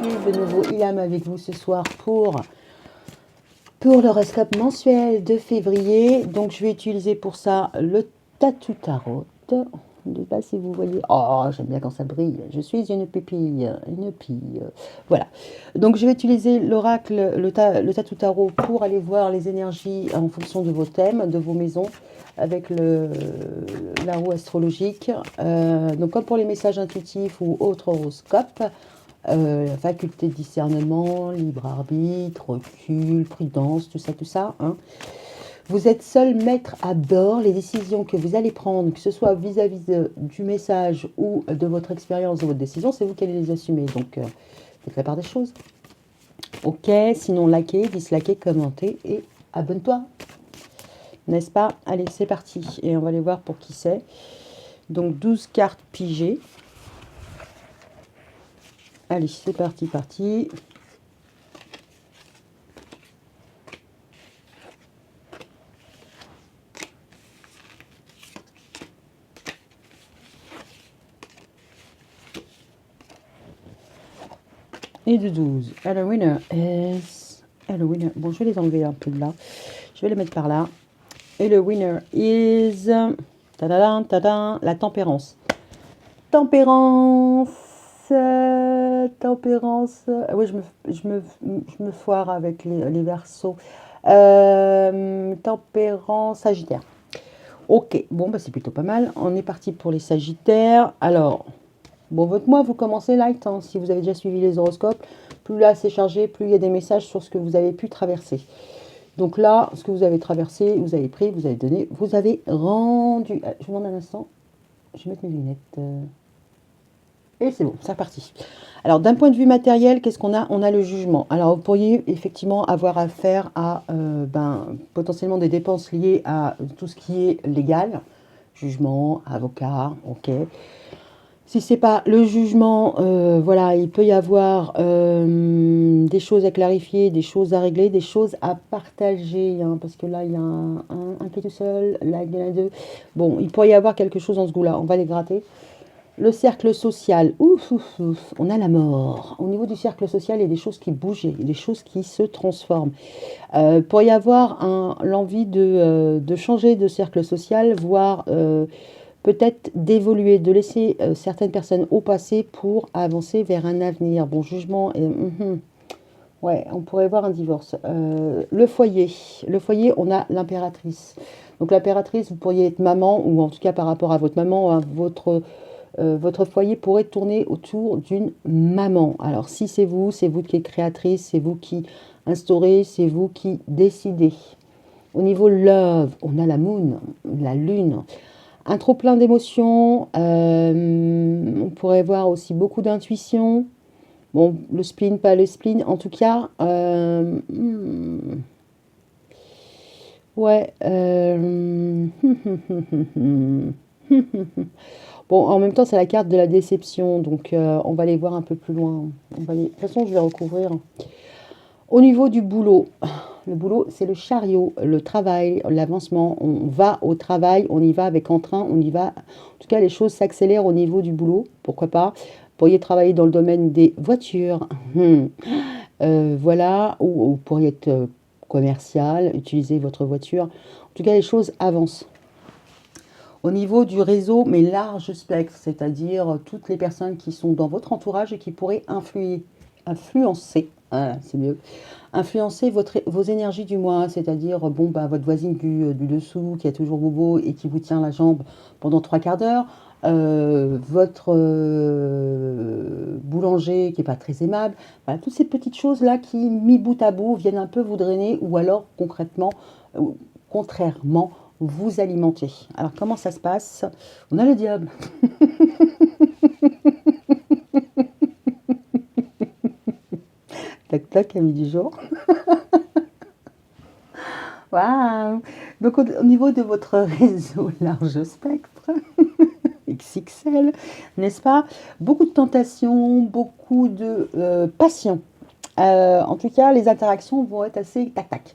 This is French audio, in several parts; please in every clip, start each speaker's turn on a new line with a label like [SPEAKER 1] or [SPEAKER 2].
[SPEAKER 1] de nouveau Ilham avec vous ce soir pour l'horoscope mensuel de février. Donc je vais utiliser pour ça le Tattoo Tarot. Je ne sais pas si vous voyez. Oh, j'aime bien quand ça brille. Je suis une pupille, une pille. Voilà. Donc je vais utiliser l'oracle, le Tattoo Tarot pour aller voir les énergies en fonction de vos thèmes, de vos maisons, avec la roue astrologique. Donc comme pour les messages intuitifs ou autres horoscopes, faculté de discernement, libre arbitre, recul, prudence, tout ça. Hein. Vous êtes seul maître à bord. Les décisions que vous allez prendre, que ce soit vis-à-vis du message ou de votre expérience, de votre décision, c'est vous qui allez les assumer. Donc, faites la part des choses. Ok, sinon likez, dislikez, commentez et abonne-toi. N'est-ce pas? Allez, c'est parti. Et on va aller voir pour qui c'est. Donc, 12 cartes pigées. Allez, c'est parti. Et de 12. And the winner is... Bon, je vais les enlever un peu de là. Je vais les mettre par là. Et le winner is... Tadadam, la tempérance. Tempérance. Oui, je me foire avec les versos. Tempérance, Sagittaire. Ok, bon, bah, c'est plutôt pas mal. On est parti pour les Sagittaires. Alors... Bon, votre mois, vous commencez light, hein, si vous avez déjà suivi les horoscopes. Plus là, c'est chargé, plus il y a des messages sur ce que vous avez pu traverser. Donc là, ce que vous avez traversé, vous avez pris, vous avez donné, vous avez rendu. Je vous demande un instant, je vais mettre mes lunettes. Et c'est bon, c'est reparti. Alors, d'un point de vue matériel, qu'est-ce qu'on a? On a le jugement. Alors, vous pourriez effectivement avoir affaire à potentiellement des dépenses liées à tout ce qui est légal. Jugement, avocat, ok. Si ce n'est pas le jugement, voilà, il peut y avoir des choses à clarifier, des choses à régler, des choses à partager, hein, parce que là, il y a un qui est tout seul, là, il y en a deux. Bon, il pourrait y avoir quelque chose dans ce goût-là, on va les gratter. Le cercle social, ouf, on a la mort. Au niveau du cercle social, il y a des choses qui bougent, il y a des choses qui se transforment. Il pourrait y avoir l'envie de changer de cercle social, voire... peut-être d'évoluer, de laisser certaines personnes au passé pour avancer vers un avenir. Bon, jugement, ouais, on pourrait voir un divorce. Le foyer, on a l'impératrice. Donc l'impératrice, vous pourriez être maman, ou en tout cas par rapport à votre maman, hein, votre foyer pourrait tourner autour d'une maman. Alors si c'est vous qui êtes créatrice, c'est vous qui instaurez, c'est vous qui décidez. Au niveau love, on a la moon, la lune. Un trop plein d'émotions, on pourrait voir aussi beaucoup d'intuition. Bon, le spleen, pas le spleen, en tout cas, ouais. Bon, en même temps, c'est la carte de la déception, donc on va aller voir un peu plus loin. De toute façon, je vais recouvrir. Au niveau du boulot, le boulot, c'est le chariot, le travail, l'avancement. On va au travail, on y va avec entrain, on y va. En tout cas, les choses s'accélèrent au niveau du boulot, pourquoi pas. Vous pourriez travailler dans le domaine des voitures, voilà, ou vous pourriez être commercial, utiliser votre voiture. En tout cas, les choses avancent. Au niveau du réseau, mais large spectre, c'est-à-dire toutes les personnes qui sont dans votre entourage et qui pourraient influencer, c'est mieux, influencer vos énergies du mois, c'est-à-dire bon, bah, votre voisine du dessous qui a toujours bobo et qui vous tient la jambe pendant 3/4 d'heure, votre boulanger qui n'est pas très aimable, voilà, toutes ces petites choses-là qui, mis bout à bout, viennent un peu vous drainer ou alors concrètement, contrairement, vous alimenter. Alors comment ça se passe? On a le diable. Tac tac, ami du jour. Waouh. Donc au niveau de votre réseau large spectre, XXL, n'est-ce pas? Beaucoup de tentations, beaucoup de passion. En tout cas, les interactions vont être assez tac-tac,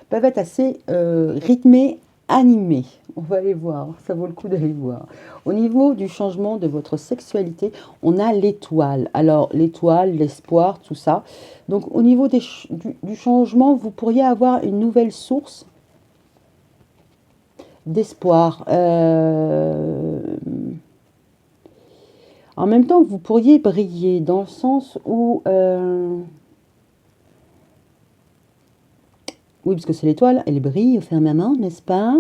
[SPEAKER 1] peuvent être assez rythmées animé. On va aller voir, ça vaut le coup d'aller voir. Au niveau du changement de votre sexualité, on a l'étoile. Alors, l'étoile, l'espoir, tout ça. Donc, au niveau du changement, vous pourriez avoir une nouvelle source d'espoir. En même temps, vous pourriez briller dans le sens où... oui, parce que c'est l'étoile, elle brille au firmament, n'est-ce pas?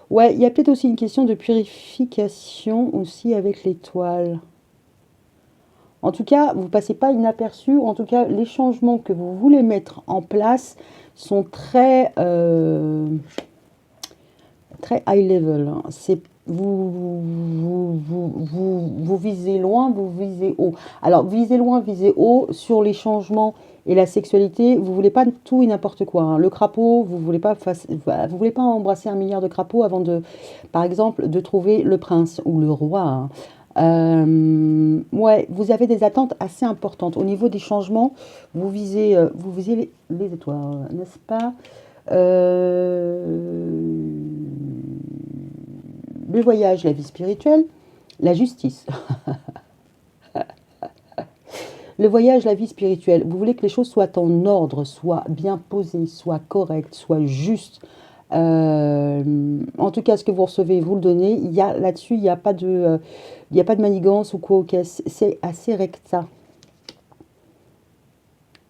[SPEAKER 1] Ouais, il y a peut-être aussi une question de purification aussi avec l'étoile. En tout cas, vous ne passez pas inaperçu. En tout cas, les changements que vous voulez mettre en place sont très, très high level. C'est, vous visez loin, vous visez haut. Alors, visez loin, visez haut sur les changements et la sexualité. Vous voulez pas tout et n'importe quoi, hein. Le crapaud, vous voulez pas embrasser 1 milliard de crapauds avant de, par exemple, de trouver le prince ou le roi, hein. Ouais, vous avez des attentes assez importantes. Au niveau des changements, vous visez les étoiles, n'est-ce pas? Le voyage, la vie spirituelle, la justice. Le voyage, la vie spirituelle. Vous voulez que les choses soient en ordre, soient bien posées, soient correctes, soient justes. En tout cas, ce que vous recevez, vous le donnez. Il y a là-dessus, il y a pas de manigance ou quoi. Ok, c'est assez recta.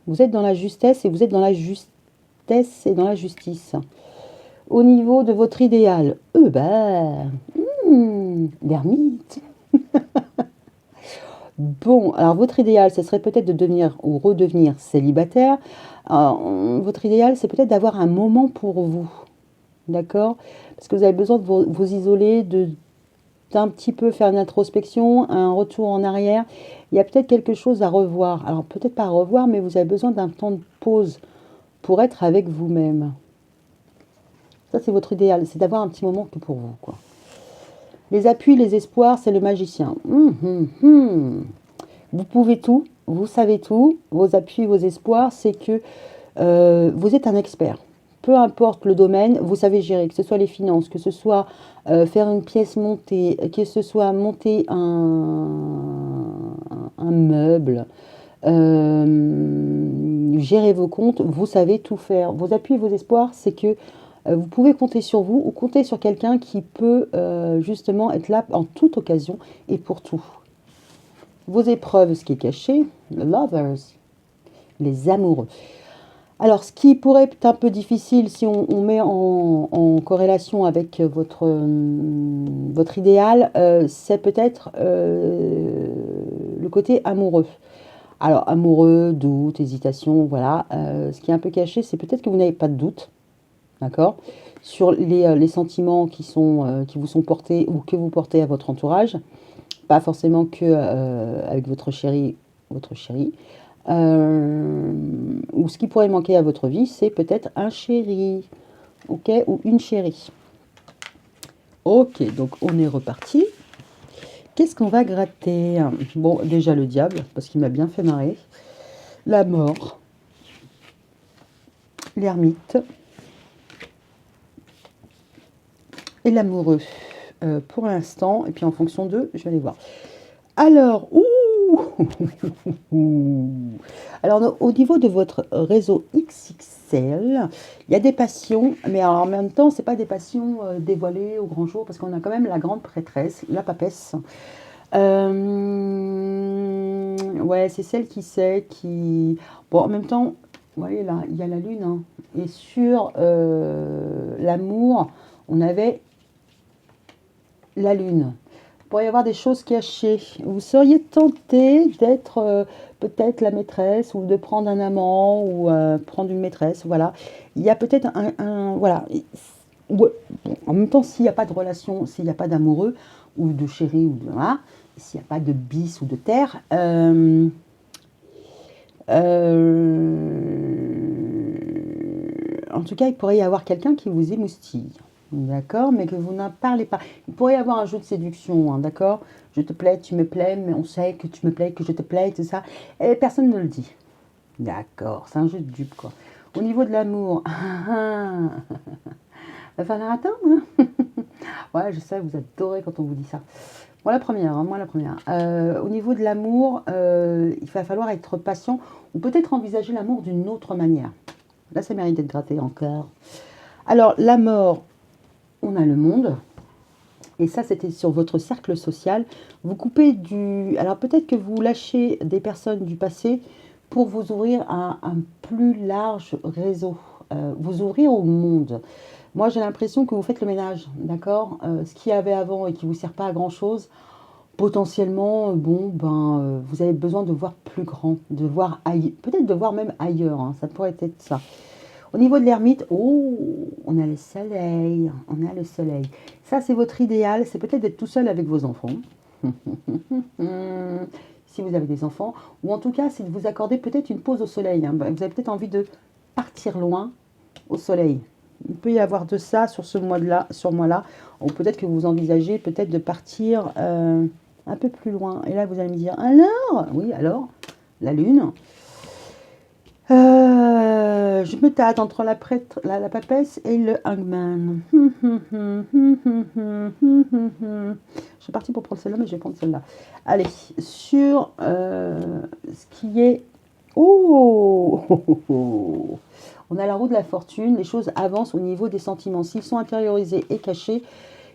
[SPEAKER 1] Vous êtes dans la justesse et vous êtes dans la justesse et dans la justice. Au niveau de votre idéal, l'ermite. Bon, alors votre idéal, ce serait peut-être de devenir ou redevenir célibataire. Votre idéal, c'est peut-être d'avoir un moment pour vous. D'accord? Parce que vous avez besoin de vous isoler, d'un petit peu faire une introspection, un retour en arrière. Il y a peut-être quelque chose à revoir. Alors peut-être pas à revoir, mais vous avez besoin d'un temps de pause pour être avec vous-même. Ça, c'est votre idéal, c'est d'avoir un petit moment que pour vous, quoi. Les appuis, les espoirs, c'est le magicien. Vous pouvez tout, vous savez tout. Vos appuis, vos espoirs, c'est que vous êtes un expert. Peu importe le domaine, vous savez gérer, que ce soit les finances, que ce soit faire une pièce montée, que ce soit monter un meuble, gérer vos comptes, vous savez tout faire. Vos appuis, vos espoirs, c'est que vous pouvez compter sur vous ou compter sur quelqu'un qui peut justement être là en toute occasion et pour tout. Vos épreuves, ce qui est caché, les lovers, les amoureux. Alors, ce qui pourrait être un peu difficile si on met en corrélation avec votre idéal, c'est peut-être le côté amoureux. Alors, amoureux, doute, hésitation, voilà. Ce qui est un peu caché, c'est peut-être que vous n'avez pas de doute, d'accord, sur les sentiments qui vous sont portés ou que vous portez à votre entourage. Pas forcément que avec votre chéri, votre chérie. Ou ce qui pourrait manquer à votre vie, c'est peut-être un chéri, ok, ou une chérie. Ok, donc on est reparti. Qu'est-ce qu'on va gratter? Bon, déjà le diable, parce qu'il m'a bien fait marrer. La mort. L'ermite. Et l'amoureux. Pour l'instant, et puis en fonction d'eux, je vais aller voir. Alors, alors au niveau de votre réseau XXL, il y a des passions, mais alors, en même temps, c'est pas des passions dévoilées au grand jour, parce qu'on a quand même la grande prêtresse, la papesse. Ouais, c'est celle qui sait, qui... Bon, en même temps, vous voyez là, il y a la lune, hein. Et sur l'amour, on avait la lune. Il pourrait y avoir des choses cachées. Vous seriez tenté d'être peut-être la maîtresse ou de prendre un amant ou prendre une maîtresse. Voilà. Il y a peut-être voilà. Ouais. Bon, en même temps, s'il n'y a pas de relation, s'il n'y a pas d'amoureux ou de chéri ou de voilà, s'il n'y a pas de bis ou de terre, en tout cas, il pourrait y avoir quelqu'un qui vous émoustille. D'accord, mais que vous n'en parlez pas. Il pourrait y avoir un jeu de séduction, hein, d'accord? Je te plais, tu me plais, mais on sait que tu me plais, que je te plais, tout ça. Et personne ne le dit. D'accord, c'est un jeu de dupes, quoi. Au niveau de l'amour, va falloir attendre, hein. Ouais, je sais, vous adorez quand on vous dit ça. Moi la première, hein, moi la première. Au niveau de l'amour, il va falloir être patient ou peut-être envisager l'amour d'une autre manière. Là, ça mérite d'être gratté encore. Alors, la mort, on a le monde. Et ça, c'était sur votre cercle social. Vous coupez du... Alors, peut-être que vous lâchez des personnes du passé pour vous ouvrir à un plus large réseau. Vous ouvrir au monde. Moi, j'ai l'impression que vous faites le ménage, d'accord. Ce qu'il y avait avant et qui ne vous sert pas à grand-chose, potentiellement, bon, ben, vous avez besoin de voir plus grand, de voir ailleurs, peut-être de voir même ailleurs, hein, ça pourrait être ça. Au niveau de l'ermite, oh, on a le soleil, on a le soleil. Ça, c'est votre idéal, c'est peut-être d'être tout seul avec vos enfants, si vous avez des enfants, ou en tout cas, c'est de vous accorder peut-être une pause au soleil, hein. Vous avez peut-être envie de partir loin au soleil. Il peut y avoir de ça sur ce mois-là, ou peut-être que vous envisagez peut-être de partir un peu plus loin. Et là, vous allez me dire, alors, oui, alors, la lune. Je me tâte entre la papesse et le hangman. Je suis partie pour prendre celle-là, mais je vais prendre celle-là. Allez, sur ce qui est... Oh, on a la roue de la fortune, les choses avancent au niveau des sentiments. S'ils sont intériorisés et cachés,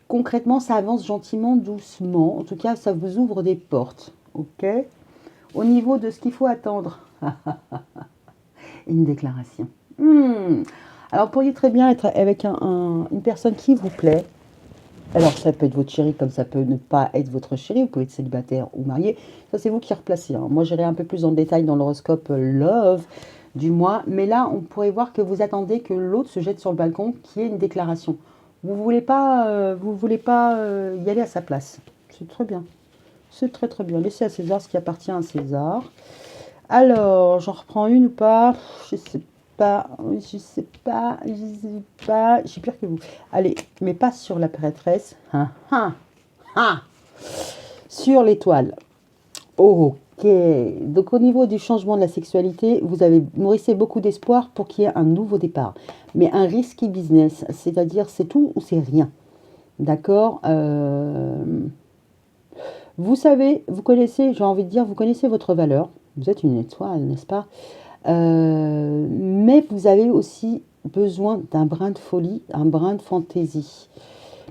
[SPEAKER 1] concrètement, ça avance gentiment, doucement. En tout cas, ça vous ouvre des portes. Ok. Au niveau de ce qu'il faut attendre, une déclaration. Alors, vous pourriez très bien être avec une personne qui vous plaît. Alors, ça peut être votre chéri, comme ça peut ne pas être votre chéri. Vous pouvez être célibataire ou marié. Ça, c'est vous qui replacez, hein. Moi, j'irai un peu plus en détail dans l'horoscope Love du mois. Mais là, on pourrait voir que vous attendez que l'autre se jette sur le balcon, qui est une déclaration. Vous voulez pas, y aller à sa place. C'est très bien. C'est très très bien. Laissez à César ce qui appartient à César. Alors, j'en reprends une ou pas? Je sais pas, je sais pas, je sais pas. J'ai pire que vous. Allez, mais pas sur la prêtresse. Sur l'étoile. Ok. Donc, au niveau du changement de la sexualité, vous avez nourrissez beaucoup d'espoir pour qu'il y ait un nouveau départ. Mais un risky business, c'est-à-dire c'est tout ou c'est rien. D'accord. Vous savez, vous connaissez, j'ai envie de dire, vous connaissez votre valeur. Vous êtes une étoile, n'est-ce pas? Mais vous avez aussi besoin d'un brin de folie, un brin de fantaisie.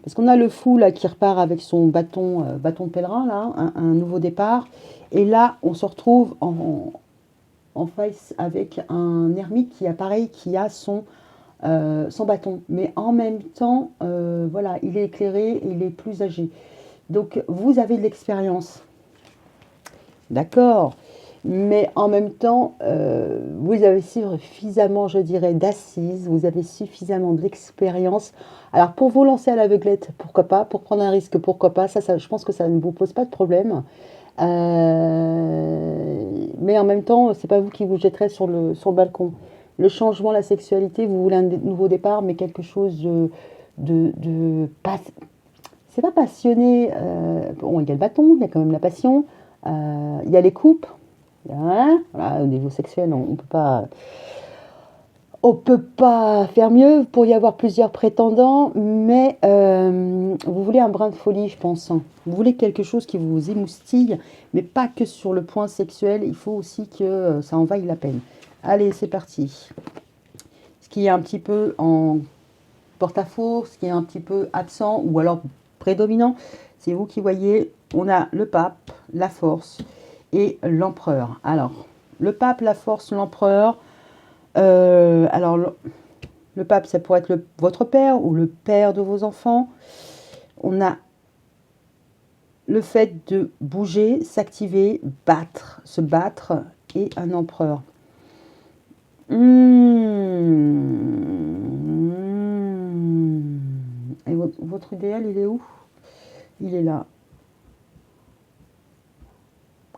[SPEAKER 1] Parce qu'on a le fou là qui repart avec son bâton de pèlerin, là, un nouveau départ. Et là, on se retrouve en face avec un ermite qui a pareil, qui a son bâton. Mais en même temps, voilà, il est éclairé et il est plus âgé. Donc, vous avez de l'expérience. D'accord. Mais en même temps, vous avez suffisamment, je dirais, d'assises, vous avez suffisamment d'expérience. Alors, pour vous lancer à l'aveuglette, pourquoi pas? Pour prendre un risque, pourquoi pas? Ça, je pense que ça ne vous pose pas de problème. Mais en même temps, c'est pas vous qui vous jetterez sur le balcon. Le changement, la sexualité, vous voulez un nouveau départ, mais quelque chose c'est pas passionné. Bon, il y a le bâton, il y a quand même la passion. Il y a les coupes. Hein, voilà, au niveau sexuel, on peut pas faire mieux. Pour y avoir plusieurs prétendants, mais vous voulez un brin de folie, je pense, hein. Vous voulez quelque chose qui vous émoustille, mais pas que sur le point sexuel. Il faut aussi que ça en vaille la peine. Allez, c'est parti. Ce qui est un petit peu en porte-à-faux, ce qui est un petit peu absent ou alors prédominant, c'est vous qui voyez. On a le pape, la force et l'empereur. Alors, le pape, la force, l'empereur. Alors, le pape, ça pourrait être votre père ou le père de vos enfants. On a le fait de bouger, s'activer, battre, se battre et un empereur. Et votre idéal, il est où? Il est là.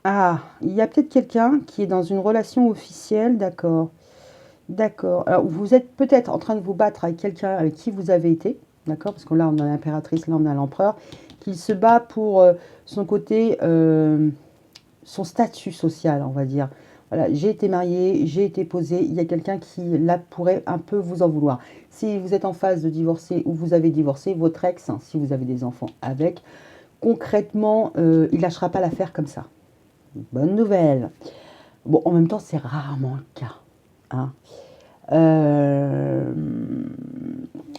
[SPEAKER 1] Ah, il y a peut-être quelqu'un qui est dans une relation officielle, d'accord. D'accord. Alors, vous êtes peut-être en train de vous battre avec quelqu'un avec qui vous avez été, d'accord, parce que là, on a l'impératrice, là, on a l'empereur, qui se bat pour son côté, son statut social, on va dire. Voilà, j'ai été mariée, j'ai été posée. Il y a quelqu'un qui, là, pourrait un peu vous en vouloir. Si vous êtes en phase de divorcer ou vous avez divorcé, votre ex, hein, si vous avez des enfants avec, concrètement, il lâchera pas l'affaire comme ça. Bonne nouvelle. Bon, en même temps, c'est rarement le cas. Hein. Euh,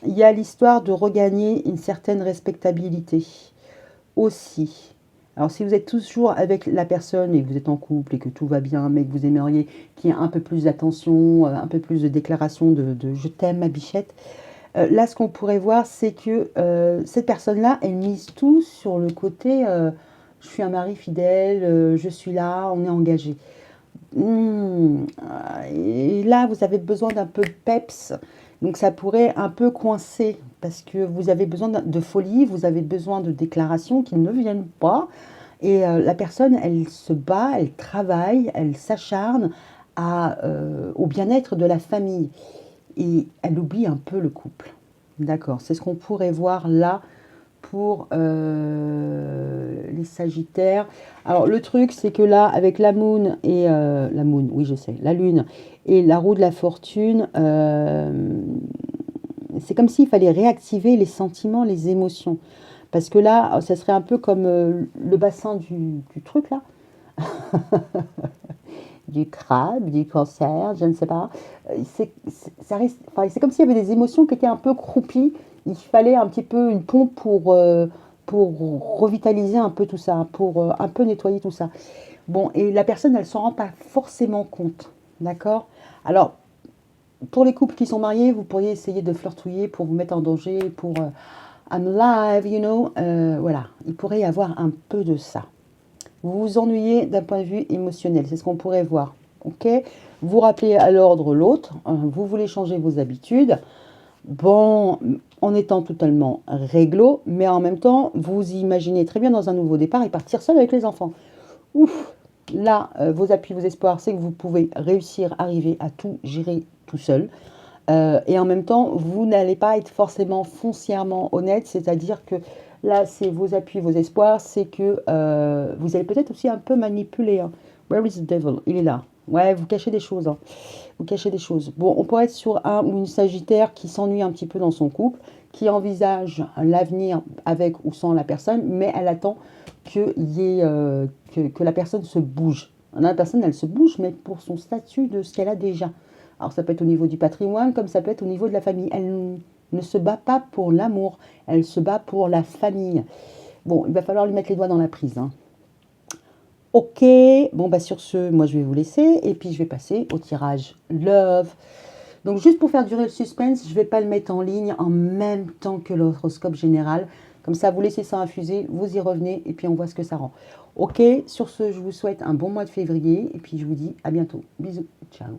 [SPEAKER 1] il y a l'histoire de regagner une certaine respectabilité aussi. Alors, si vous êtes toujours avec la personne et que vous êtes en couple et que tout va bien, mais que vous aimeriez qu'il y ait un peu plus d'attention, un peu plus de déclaration de je t'aime, ma bichette, là, ce qu'on pourrait voir, c'est que cette personne-là, elle mise tout sur le côté je suis un mari fidèle, je suis là, on est engagé. Et là, vous avez besoin d'un peu de peps. Donc, ça pourrait un peu coincer parce que vous avez besoin de folie, vous avez besoin de déclarations qui ne viennent pas. Et la personne, elle se bat, elle travaille, elle s'acharne au bien-être de la famille. Et elle oublie un peu le couple. D'accord, c'est ce qu'on pourrait voir là pour les Sagittaires. Alors le truc, c'est que là, avec la Moon et la Moon, oui je sais, la Lune et la roue de la fortune, c'est comme s'il fallait réactiver les sentiments, les émotions. Parce que là, ça serait un peu comme le bassin du truc là, du crabe, du cancer, je ne sais pas. C'est comme s'il y avait des émotions qui étaient un peu croupies. Il fallait un petit peu une pompe pour revitaliser un peu tout ça, pour un peu nettoyer tout ça. Bon, et la personne, elle ne s'en rend pas forcément compte. D'accord. Alors, pour les couples qui sont mariés, vous pourriez essayer de flirtouiller pour vous mettre en danger, pour I'm alive, you know. Voilà, il pourrait y avoir un peu de ça. Vous vous ennuyez d'un point de vue émotionnel, c'est ce qu'on pourrait voir. Ok. Vous rappelez à l'ordre l'autre, vous voulez changer vos habitudes, bon, en étant totalement réglo, mais en même temps, vous imaginez très bien dans un nouveau départ et partir seul avec les enfants. Ouf, là, vos appuis, vos espoirs, c'est que vous pouvez réussir, arriver à tout gérer tout seul. Et en même temps, vous n'allez pas être forcément foncièrement honnête, c'est-à-dire que là, c'est vos appuis, vos espoirs, c'est que vous allez peut-être aussi un peu manipuler. Hein. Where is the devil? Il est là. Ouais, vous cachez des choses. Hein. Vous cachez des choses. Bon, on pourrait être sur un ou une Sagittaire qui s'ennuie un petit peu dans son couple, qui envisage l'avenir avec ou sans la personne, mais elle attend que la personne se bouge. La personne, elle se bouge, mais pour son statut de ce qu'elle a déjà. Alors ça peut être au niveau du patrimoine, comme ça peut être au niveau de la famille. Elle ne se bat pas pour l'amour, elle se bat pour la famille. Bon, il va falloir lui mettre les doigts dans la prise. Hein. Ok, bon bah sur ce, moi je vais vous laisser et puis je vais passer au tirage Love. Donc juste pour faire durer le suspense, je ne vais pas le mettre en ligne en même temps que l'horoscope général. Comme ça, vous laissez ça infuser, vous y revenez et puis on voit ce que ça rend. Ok, sur ce, je vous souhaite un bon mois de février et puis je vous dis à bientôt. Bisous, ciao.